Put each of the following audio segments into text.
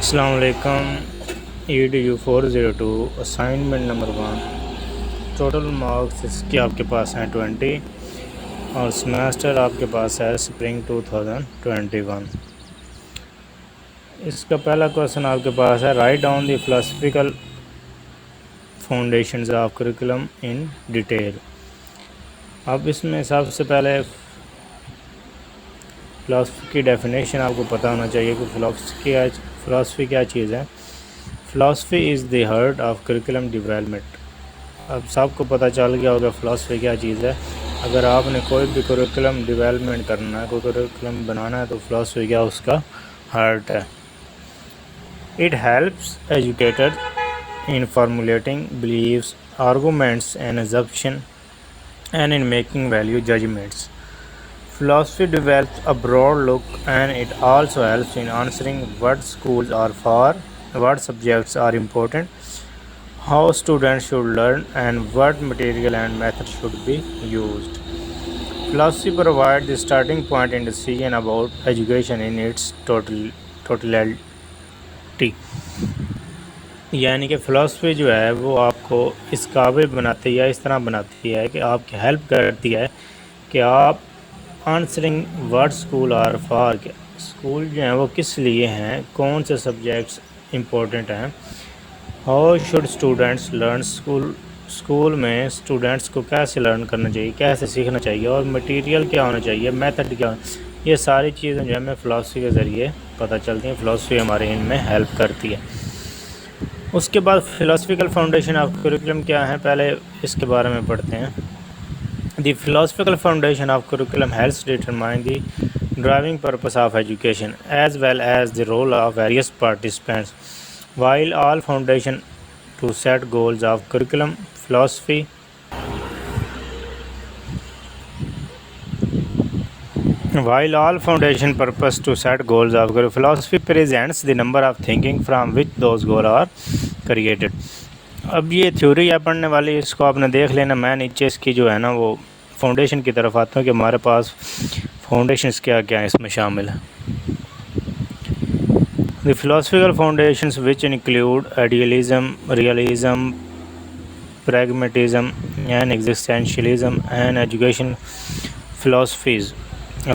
अस्सलाम वालेकुम। EDU 402 assignment number 1। Total marks इसके आपके पास हैं 20 और सेमेस्टर आपके पास है स्प्रिंग 2021। इसका पहला क्वेश्चन आपके पास है, write down the philosophical foundations of curriculum in detail. अब इसमें सबसे पहले फ़िलासफ़ी की डेफिनेशन आपको पता होना चाहिए कि फ़िलासफ़ी क्या चीज़ है। Philosophy is the heart of curriculum development. अब सबको पता चल गया होगा फ़िलासफ़ी क्या चीज़ है। अगर आपने कोई भी करिकुलम डेवलपमेंट करना है, कोई करिकुलम बनाना है, तो फ़िलासफ़ी क्या उसका हार्ट है। It helps educator in formulating beliefs, arguments and assumption and in making value judgments. Philosophy develops a broad look and it also helps in answering what schools are for, what subjects are important, how students should learn, and what material and methods should be used. Philosophy provides the starting point in decision about education in its totality. यानी कि philosophy जो है वो आपको इस काबिल बनाती है, इस तरह बनाती है कि आपकी हेल्प करती है कि आप answering word school are for, school जो हैं वो किस लिए हैं, कौन से सब्जेक्ट्स इम्पोर्टेंट हैं, how should students learn, school में स्टूडेंट्स को कैसे लर्न करना चाहिए, कैसे सीखना चाहिए, और मटेरियल क्या होना चाहिए, मेथड क्या, ये सारी चीज़ें जो है हमें फ़िलासफ़ी के ज़रिए पता चलती हैं। फ़िलासफ़ी हमारे इनमें हेल्प करती है। उसके बाद फ़िलासफ़िकल फाउंडेशन ऑफ करिकुलम क्या है, पहले इसके बारे में पढ़ते हैं। The philosophical foundation of curriculum helps determine the driving purpose of education as well as the role of various participants while all foundation to set goals of curriculum philosophy while all foundation purpose to set goals of philosophy presents the number of thinking from which those goals are created। अब ये theory है पढ़ने वाली, इसको आपने देख लेना। मैं नीचे इसकी जो है ना वो फाउंडेशन की तरफ आता हूँ कि हमारे पास फाउंडेशंस क्या क्या इसमें शामिल है। The philosophical foundations which include idealism, realism, pragmatism and existentialism and education philosophies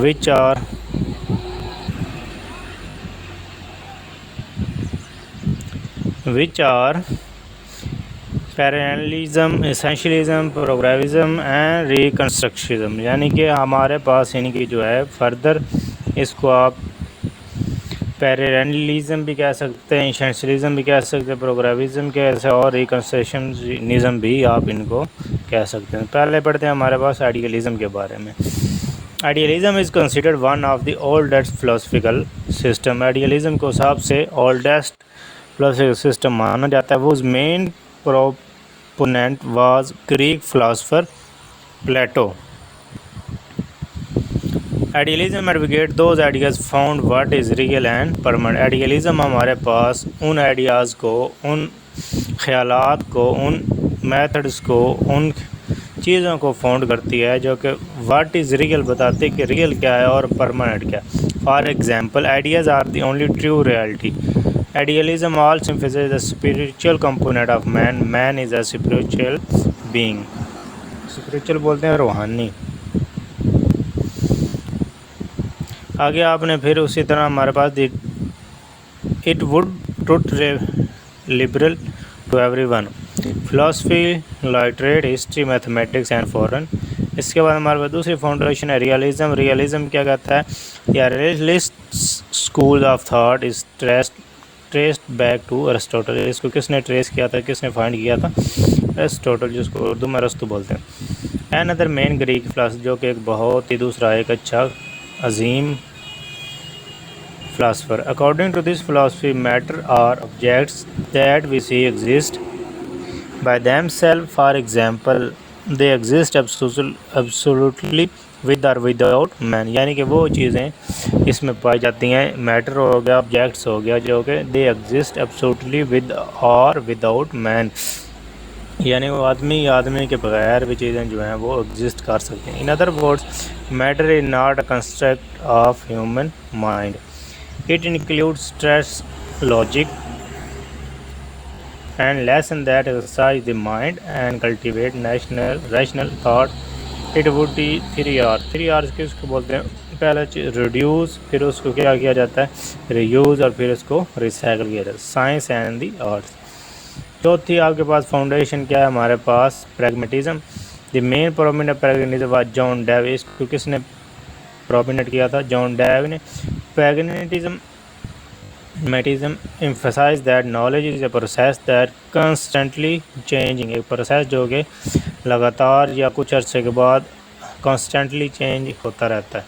which are perennialism, essentialism, progressivism and reconstructionism. यानी कि हमारे पास इनकी जो है फर्दर इसको आप पैरेललिज्म भी कह सकते हैं, एसेंशियलिज्म भी कह सकते हैं, प्रोग्रेसिज्म कैसे, और रिकन्स्ट्रक्शनिज्म भी आप इनको कह सकते हैं। पहले पढ़ते हैं हमारे पास आइडियलिज्म के बारे में। Idealism is considered one of the oldest philosophical system. Idealism को सबसे ओल्डेस्ट फिलोसफिकल सिस्टम माना जाता है। वो main proponent was Greek philosopher Plato. Idealism advocate those ideas found what is real and permanent. Idealism हमारे पास उन आइडियाज़ को, उन ख़यालात को, उन मेथड्स को, उन चीज़ों को फाउंड करती है जो कि व्हाट इज़ रियल बताती है कि रियल क्या है और परमानेंट क्या है। For example, ideas are the only true reality. Idealism also emphasises the spiritual component of man. Man is a spiritual being. Spiritual बोलते हैं रूहानी। आगे आपने फिर उसी तरह हमारे पास it would truth liberal to everyone, philosophy, literature, history, mathematics and foreign. इसके बाद हमारे पास दूसरी फाउंडेशन है रियलिज्म। रियलिज्म क्या कहता है, या realist school of thought is traced back to Aristotle. इसको किसने ट्रेस किया था, किसने फाइंड किया था, अरिस्टोटल, जिसको उर्दू में अरस्तु बोलते हैं। Another main Greek philosopher, जो कि एक बहुत ही दूसरा एक अच्छा अजीम philosopher. According to this philosophy, matter or objects that we see exist by themselves. For example, they exist absolutely with or without man। यानी कि वो चीज़ें इसमें पाई जाती हैं, मैटर हो गया, ऑब्जेक्ट्स हो गया, जो कि दे एग्जिस्ट एब्सोल्युटली विद और विदाउट मैन, यानी वो आदमी के बगैर भी चीज़ें जो हैं वो एग्जिस्ट कर सकती हैं। In other words, matter is not a construct of human mind. It includes logic and lesson that exercise the mind and cultivate rational thought. It would D 3 R। 3 R किसको बोलते हैं? पहले रिड्यूस, फिर उसको क्या किया जाता है? रीयूज़, और फिर उसको रिसाइकल किया जाता है। Science and the arts. चौथी आपके पास फाउंडेशन क्या है हमारे पास? Pragmatism. The main prominent pragmatism was John Dewey. इसको किसने प्रोमिनेंट किया था? जॉन डेव ने। Pragmatism emphasize that knowledge is a process that constantly changing। एक प्रोसेस जो कि लगातार या कुछ अर्से के बाद constantly change होता रहता है।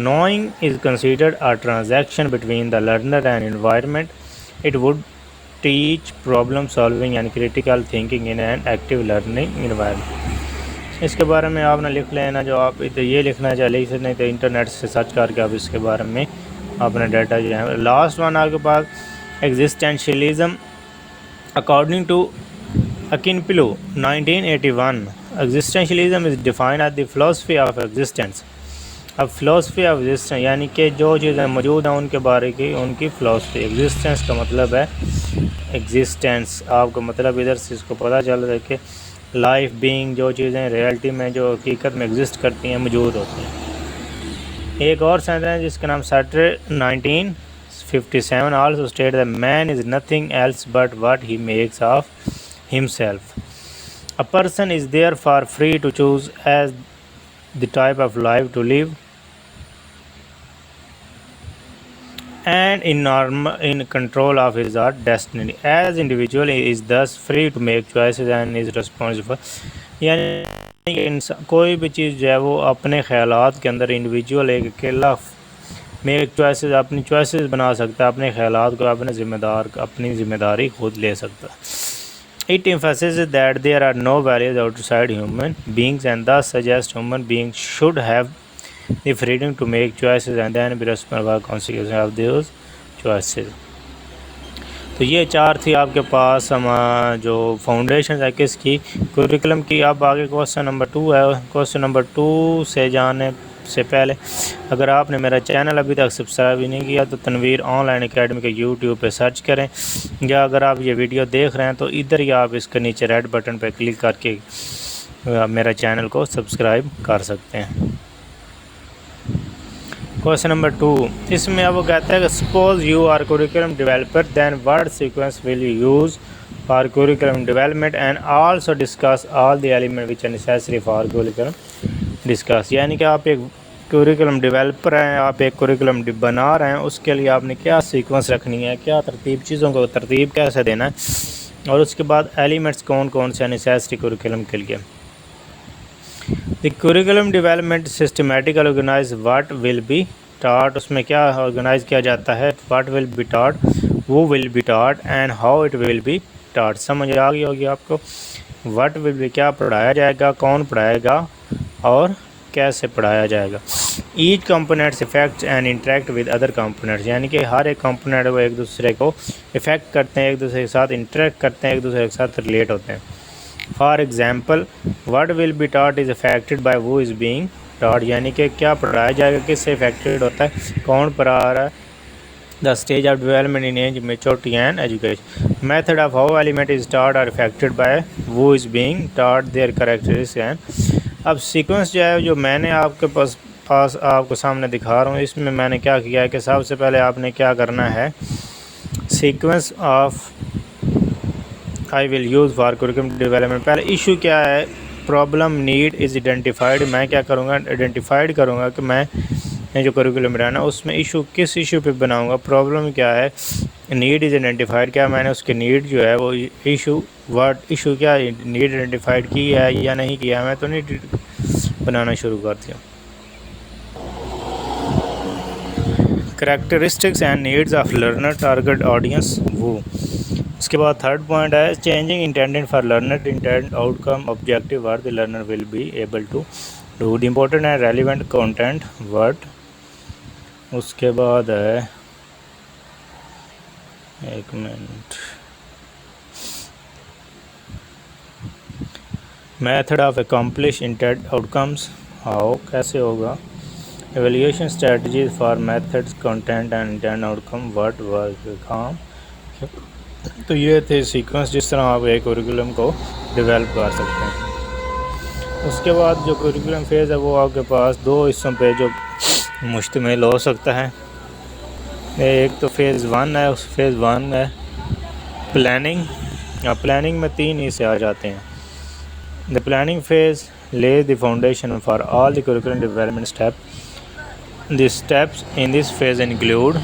knowing is considered a transaction between the learner and environment। it would teach problem solving and critical thinking in an active learning environment। इसके बारे में आपने लिख लेना, जो आप ये लिखना चाहिए, नहीं तो इंटरनेट से सर्च करके आप इसके बारे में अपना डाटा जो है। लास्ट वन आपके पास existentialism. According to Akinpelu 1981, existentialism is defined as the philosophy of existence. अब फिलोसफी ऑफ एग्जिस्टेंस यानी कि जो चीज़ें मौजूद हैं उनके बारे की उनकी फिलोसफी। एग्जिस्टेंस का मतलब है एग्जिस्टेंस, आपको मतलब इधर से इसको पता चल रहा है कि लाइफ बीइंग, जो चीज़ें रियलिटी में जो हकीकत में एग्जिस्ट करती हैं, मौजूद होती हैं। एक और सेंटेंस है जिसका नाम Sartre 1957 also state that man is nothing else but what he makes of himself. A person is there for free to choose as the type of life to live and in control of his destiny as individual is thus free to make choices and is responsible। यानी कोई भी चीज़ जो है वो अपने ख़यालात के अंदर individual एक अकेला मेक चॉइसेस, अपनी चॉइसेस बना सकता है, अपने ख़यालात को अपनी ज़िम्मेदारी खुद ले सकता है। It emphasizes that there are no values outside human beings and thus suggests human beings should have the freedom to make choices and then be responsible for consequences of those choices। तो ये 4 थी आपके पास हम जो foundation है किसकी? Curriculum की। अब आगे क्वेश्चन नंबर 2 है। क्वेश्चन नंबर 2 से जाने से पहले अगर आपने मेरा चैनल अभी तक सब्सक्राइब नहीं किया तो तनवीर ऑनलाइन एकेडमी के यूट्यूब पे सर्च करें, या अगर आप ये वीडियो देख रहे हैं तो इधर ही आप इसके नीचे रेड बटन पर क्लिक करके मेरा चैनल को सब्सक्राइब कर सकते हैं। क्वेश्चन नंबर 2, इसमें अब वो कहता है कि suppose you are curriculum developer, then what sequence will you use for curriculum development and also discuss all the element which are necessary for curriculum discuss. यानी कि आप एक कुरिकुलम डेवलपर हैं, आप एक कुरिकुलम बना रहे हैं, उसके लिए आपने क्या सीक्वेंस रखनी है, क्या तरतीब, चीज़ों को तरतीब कैसे देना है, और उसके बाद एलिमेंट्स कौन कौन से नेसेसरी कुरिकुलम के लिए। The curriculum development systematical organise what will be taught. उसमें क्या ऑर्गेनाइज किया जाता है? व्हाट विल बी टॉट, वो will be taught, and how it will be taught. समझ आ गई होगी आपको? व्हाट विल बी क्या पढ़ाया जाएगा, कौन पढ़ाएगा और कैसे पढ़ाया जाएगा। Each components effect and interact with other components. यानी कि हर एक कंपोनेंट वो एक दूसरे को इफ़ेक्ट करते हैं, एक दूसरे के साथ इंटरेक्ट करते हैं, एक दूसरे के साथ रिलेट होते हैं। For example what will be taught is affected by who is being taught. यानी कि क्या पढ़ाया जाएगा, किससे इफेक्टेड होता है, कौन पढ़ा रहा है। The stage of development in age maturity and education. Method of how element is taught are affected by who is being taught, their characteristics and. अब सीक्वेंस जो है जो मैंने आपके पास आपको सामने दिखा रहा हूँ, इसमें मैंने क्या किया है कि सबसे पहले आपने क्या करना है, sequence of I will use for curriculum development. पहले इशू क्या है, प्रॉब्लम नीड इज़ आइडेंटिफाइड। मैं क्या करूँगा, आइडेंटिफाइड करूँगा कि मैं जो करिकुलम बनाना उसमें इशू किस इशू पे बनाऊँगा। प्रॉब्लम क्या है, नीड इज़ आइडेंटिफाइड, क्या मैंने उसके नीड जो है वो इशू वर्ड इशू क्या नीड आइडेंटिफाइड की है या नहीं किया है। मैं तो नीड बनाना शुरू कर दिया। Characteristics and needs of learner, target audience वो। उसके बाद थर्ड पॉइंट है changing intended for learner, intend outcome objective word the learner will be able to do the important and relevant content word. उसके बाद है एक minute, method of accomplish intend outcomes, how कैसे होगा। Evaluation strategies for methods content and intend outcome what work काम। तो ये थे सीक्वेंस जिस तरह आप एक करिकुलम को डेवलप कर सकते हैं। उसके बाद जो करिकुलम फेज़ है वो आपके पास दो हिस्सों पे जो मुश्तमिल हो सकता है। एक तो फेज़ 1 है, उस फेज़ 1 में प्लानिंग। अब प्लानिंग में 3 हिस्से आ जाते हैं। The planning phase lays the foundation for all the curriculum development steps. The steps in this phase include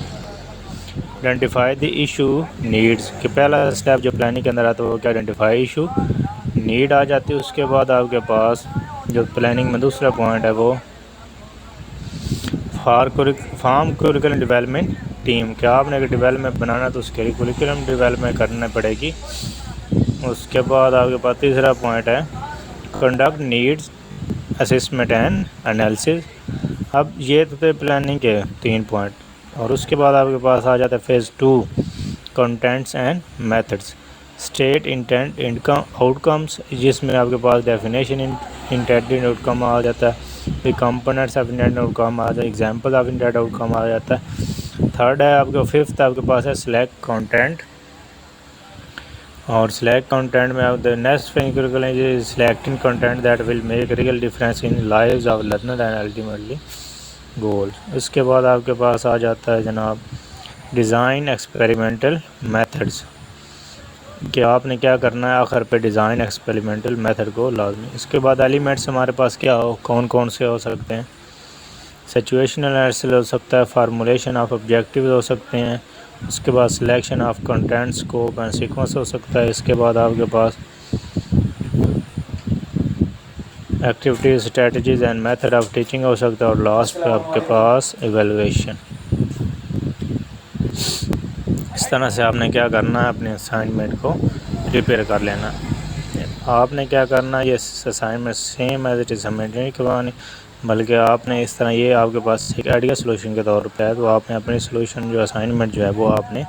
identify the issue needs। कि पहला स्टेप जो प्लानिंग के अंदर आता है वो क्या, आइडेंटिफाई इशू नीड आ जाती है। उसके बाद आपके पास जो प्लानिंग में दूसरा पॉइंट है वो फॉर्म करिकुलम डेवलपमेंट टीम। क्या आपने अगर डेवलपमेंट बनाना तो उसके लिए करिकुलम डेवलपमेंट करना पड़ेगी। उसके बाद आपके पास तीसरा पॉइंट है conduct needs assessment and analysis. अब ये तो थे प्लानिंग के 3 पॉइंट। और उसके बाद आपके पास आ जाता है phase 2 contents and methods state intent income outcomes, जिसमें आपके पास डेफिनेशन इंटेंडेड आउटकम आ जाता है, फिर कंपोनेंट्स ऑफ इंटेंडेड आउटकम आ जाता है, एग्जांपल ऑफ इंटेंडेड आउटकम आ जाता है। थर्ड है आपका फिफ्थ आपके पास है सिलेक्ट कंटेंट। और सिलेक्ट कंटेंट में आप the next curriculum is selecting content that will make real difference in lives of learner and ultimately goals. इसके बाद आपके पास आ जाता है जनाब डिज़ाइन एक्सपेरिमेंटल मेथड्स, कि आपने क्या करना है आखिर पे डिज़ाइन एक्सपेरिमेंटल मेथड को लाजमी। इसके बाद एलिमेंट्स हमारे पास क्या हो, कौन कौन से हो सकते हैं, सिचुएशनल एनालिसिस हो सकता है, फार्मूलेशन ऑफ ऑब्जेक्टिव हो सकते हैं। उसके बाद selection of content scope and sequence हो सकता है। इसके बाद आपके पास activities strategies and method of teaching हो सकता है। और लास्ट पे आपके पास इवेलुएशन। इस तरह से आपने क्या करना है, अपने असाइनमेंट को प्रिपेयर कर लेना। आपने क्या करना है, ये assignment same as it is हमें नहीं करवानी, बल्कि आपने इस तरह ये आपके पास एक आइडिया सोल्यूशन के तौर पे है, तो आपने अपनी सोल्यूशन जो असाइनमेंट जो है वो आपने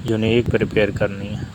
यूनिक प्रिपेयर करनी है।